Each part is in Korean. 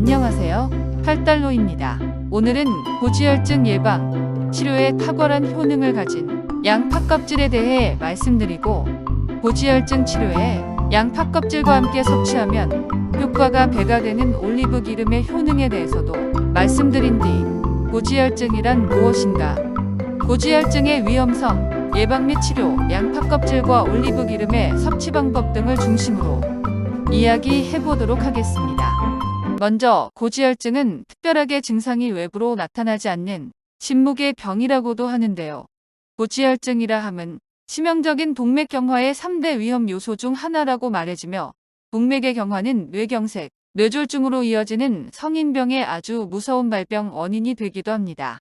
안녕하세요. 팔달로입니다. 오늘은 고지혈증 예방, 치료에 탁월한 효능을 가진 양파 껍질에 대해 말씀드리고, 고지혈증 치료에 양파 껍질과 함께 섭취하면 효과가 배가 되는 올리브 기름의 효능에 대해서도 말씀드린 뒤, 고지혈증이란 무엇인가? 고지혈증의 위험성, 예방 및 치료, 양파 껍질과 올리브 기름의 섭취 방법 등을 중심으로 이야기해 보도록 하겠습니다. 먼저 고지혈증은 특별하게 증상이 외부로 나타나지 않는 침묵의 병이라고도 하는데요. 고지혈증이라 함은 치명적인 동맥 경화의 3대 위험 요소 중 하나라고 말해지며, 동맥의 경화는 뇌경색, 뇌졸중으로 이어지는 성인병의 아주 무서운 발병 원인이 되기도 합니다.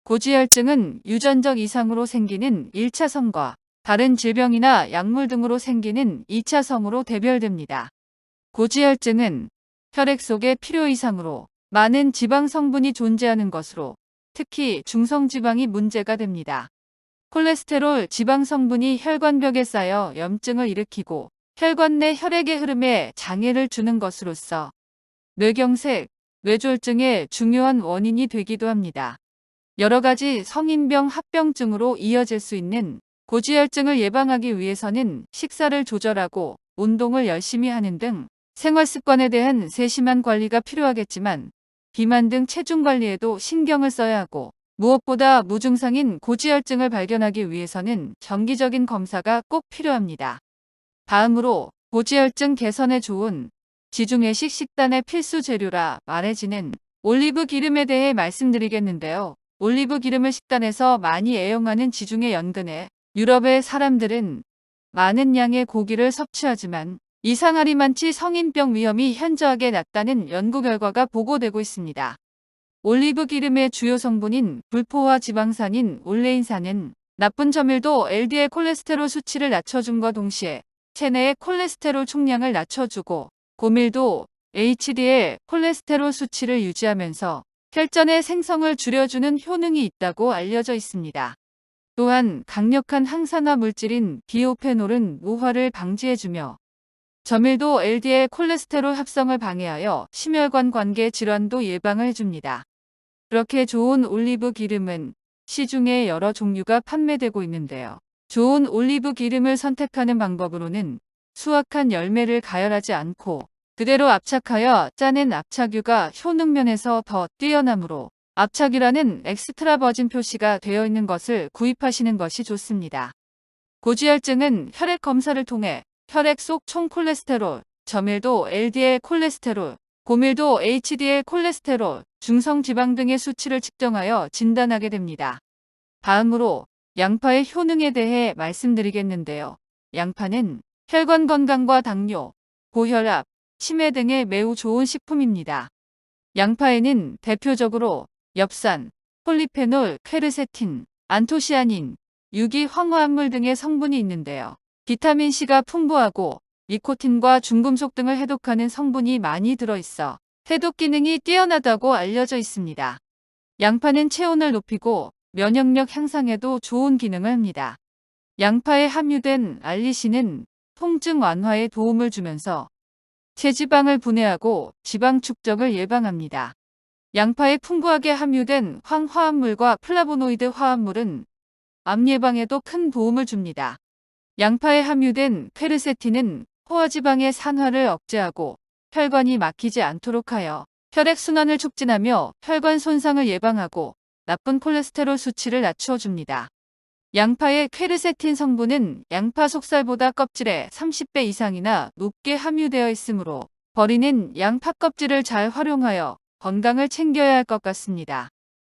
고지혈증은 유전적 이상으로 생기는 1차성과 다른 질병이나 약물 등으로 생기는 2차성으로 대별됩니다. 고지혈증은 혈액 속에 필요 이상으로 많은 지방 성분이 존재하는 것으로 특히 중성지방이 문제가 됩니다. 콜레스테롤 지방 성분이 혈관벽에 쌓여 염증을 일으키고 혈관 내 혈액의 흐름에 장애를 주는 것으로서 뇌경색, 뇌졸중의 중요한 원인이 되기도 합니다. 여러 가지 성인병 합병증으로 이어질 수 있는 고지혈증을 예방하기 위해서는 식사를 조절하고 운동을 열심히 하는 등 생활습관에 대한 세심한 관리가 필요하겠지만, 비만 등 체중 관리에도 신경을 써야 하고, 무엇보다 무증상인 고지혈증을 발견하기 위해서는 정기적인 검사가 꼭 필요합니다. 다음으로 고지혈증 개선에 좋은 지중해식 식단의 필수 재료라 말해지는 올리브 기름에 대해 말씀드리겠는데요. 올리브 기름을 식단에서 많이 애용하는 지중해 연근해 유럽의 사람들은 많은 양의 고기를 섭취하지만 이상하리만치 성인병 위험이 현저하게 낮다는 연구 결과가 보고되고 있습니다. 올리브 기름의 주요 성분인 불포화 지방산인 올레인산은 나쁜 저밀도 LDL 콜레스테롤 수치를 낮춰줌과 동시에 체내의 콜레스테롤 총량을 낮춰주고, 고밀도 HDL 콜레스테롤 수치를 유지하면서 혈전의 생성을 줄여주는 효능이 있다고 알려져 있습니다. 또한 강력한 항산화 물질인 비오페놀은 노화를 방지해주며 저밀도 LDL 콜레스테롤 합성을 방해하여 심혈관 관계 질환도 예방을 해줍니다. 그렇게 좋은 올리브 기름은 시중에 여러 종류가 판매되고 있는데요. 좋은 올리브 기름을 선택하는 방법으로는 수확한 열매를 가열하지 않고 그대로 압착하여 짜낸 압착유가 효능면에서 더 뛰어나므로 압착유라는 엑스트라 버진 표시가 되어 있는 것을 구입하시는 것이 좋습니다. 고지혈증은 혈액 검사를 통해 혈액 속 총 콜레스테롤, 저밀도 LDL 콜레스테롤, 고밀도 HDL 콜레스테롤, 중성지방 등의 수치를 측정하여 진단하게 됩니다. 다음으로 양파의 효능에 대해 말씀드리겠는데요. 양파는 혈관 건강과 당뇨, 고혈압, 치매 등에 매우 좋은 식품입니다. 양파에는 대표적으로 엽산, 폴리페놀, 퀘르세틴, 안토시아닌, 유기 황화합물 등의 성분이 있는데요. 비타민C가 풍부하고 니코틴과 중금속 등을 해독하는 성분이 많이 들어있어 해독 기능이 뛰어나다고 알려져 있습니다. 양파는 체온을 높이고 면역력 향상에도 좋은 기능을 합니다. 양파에 함유된 알리신은 통증 완화에 도움을 주면서 체지방을 분해하고 지방 축적을 예방합니다. 양파에 풍부하게 함유된 황화합물과 플라보노이드 화합물은 암 예방에도 큰 도움을 줍니다. 양파에 함유된 퀘르세틴은 포화지방의 산화를 억제하고 혈관이 막히지 않도록 하여 혈액순환을 촉진하며 혈관 손상을 예방하고 나쁜 콜레스테롤 수치를 낮춰줍니다. 양파의 퀘르세틴 성분은 양파 속살보다 껍질의 30배 이상이나 높게 함유되어 있으므로 버리는 양파 껍질을 잘 활용하여 건강을 챙겨야 할 것 같습니다.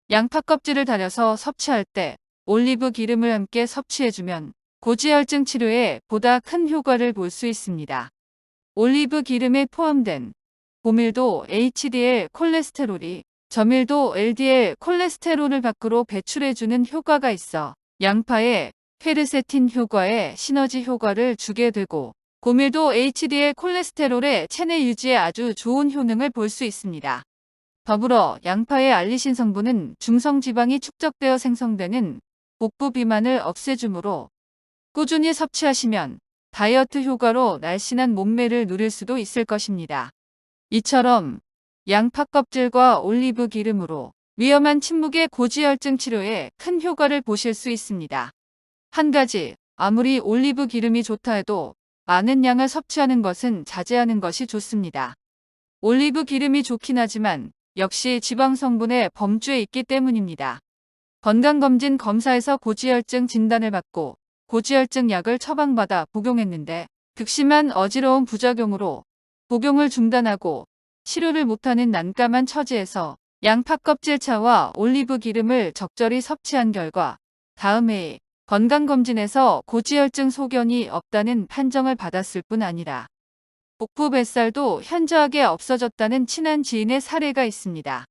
양파 껍질을 달여서 섭취할 때 올리브 기름을 함께 섭취해주면 고지혈증 치료에 보다 큰 효과를 볼 수 있습니다. 올리브 기름에 포함된 고밀도 HDL 콜레스테롤이 저밀도 LDL 콜레스테롤을 밖으로 배출해주는 효과가 있어 양파의 퀘르세틴 효과에 시너지 효과를 주게 되고, 고밀도 HDL 콜레스테롤의 체내 유지에 아주 좋은 효능을 볼 수 있습니다. 더불어 양파의 알리신 성분은 중성지방이 축적되어 생성되는 복부 비만을 없애주므로 꾸준히 섭취하시면 다이어트 효과로 날씬한 몸매를 누릴 수도 있을 것입니다. 이처럼 양파 껍질과 올리브 기름으로 위험한 침묵의 고지혈증 치료에 큰 효과를 보실 수 있습니다. 한 가지, 아무리 올리브 기름이 좋다 해도 많은 양을 섭취하는 것은 자제하는 것이 좋습니다. 올리브 기름이 좋긴 하지만 역시 지방 성분의 범주에 있기 때문입니다. 건강검진 검사에서 고지혈증 진단을 받고 고지혈증 약을 처방받아 복용했는데 극심한 어지러운 부작용으로 복용을 중단하고 치료를 못하는 난감한 처지에서 양파 껍질차와 올리브 기름을 적절히 섭취한 결과 다음 해에 건강검진에서 고지혈증 소견이 없다는 판정을 받았을 뿐 아니라 복부 뱃살도 현저하게 없어졌다는 친한 지인의 사례가 있습니다.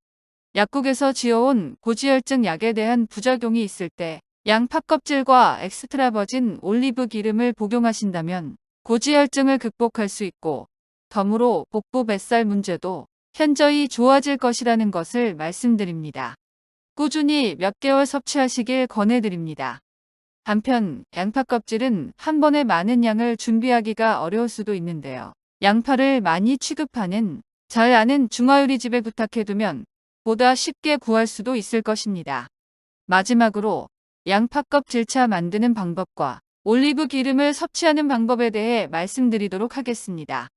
약국에서 지어온 고지혈증 약에 대한 부작용이 있을 때 양파 껍질과 엑스트라 버진 올리브 기름을 복용하신다면 고지혈증을 극복할 수 있고 덤으로 복부 뱃살 문제도 현저히 좋아질 것이라는 것을 말씀드립니다. 꾸준히 몇 개월 섭취하시길 권해드립니다. 한편 양파 껍질은 한 번에 많은 양을 준비하기가 어려울 수도 있는데요. 양파를 많이 취급하는 잘 아는 중화요리집에 부탁해두면 보다 쉽게 구할 수도 있을 것입니다. 마지막으로 양파 껍질차 만드는 방법과 올리브 기름을 섭취하는 방법에 대해 말씀드리도록 하겠습니다.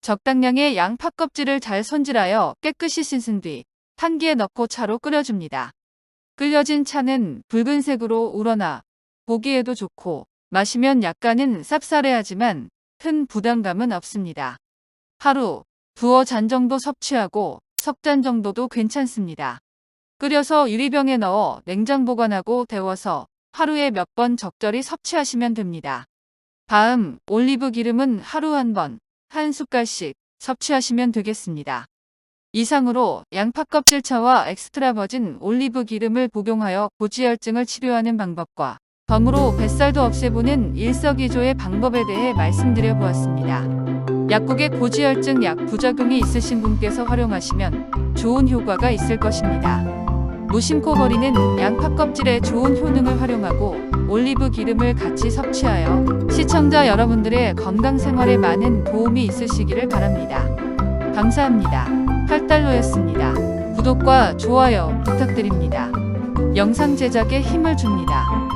적당량의 양파 껍질을 잘 손질하여 깨끗이 씻은 뒤 한기에 넣고 차로 끓여줍니다. 끓여진 차는 붉은색으로 우러나 보기에도 좋고 마시면 약간은 쌉싸래하지만 큰 부담감은 없습니다. 하루 두어 잔 정도 섭취하고 석 잔 정도도 괜찮습니다. 끓여서 유리병에 넣어 냉장 보관하고 데워서 하루에 몇 번 적절히 섭취하시면 됩니다. 다음 올리브 기름은 하루 한 번, 한 숟갈씩 섭취하시면 되겠습니다. 이상으로 양파 껍질차와 엑스트라 버진 올리브 기름을 복용하여 고지혈증을 치료하는 방법과 덤으로 뱃살도 없애보는 일석이조의 방법에 대해 말씀드려 보았습니다. 약국에 고지혈증 약 부작용이 있으신 분께서 활용하시면 좋은 효과가 있을 것입니다. 무심코 버리는 양파 껍질의 좋은 효능을 활용하고 올리브 기름을 같이 섭취하여 시청자 여러분들의 건강 생활에 많은 도움이 있으시기를 바랍니다. 감사합니다. 팔달로였습니다. 구독과 좋아요 부탁드립니다. 영상 제작에 힘을 줍니다.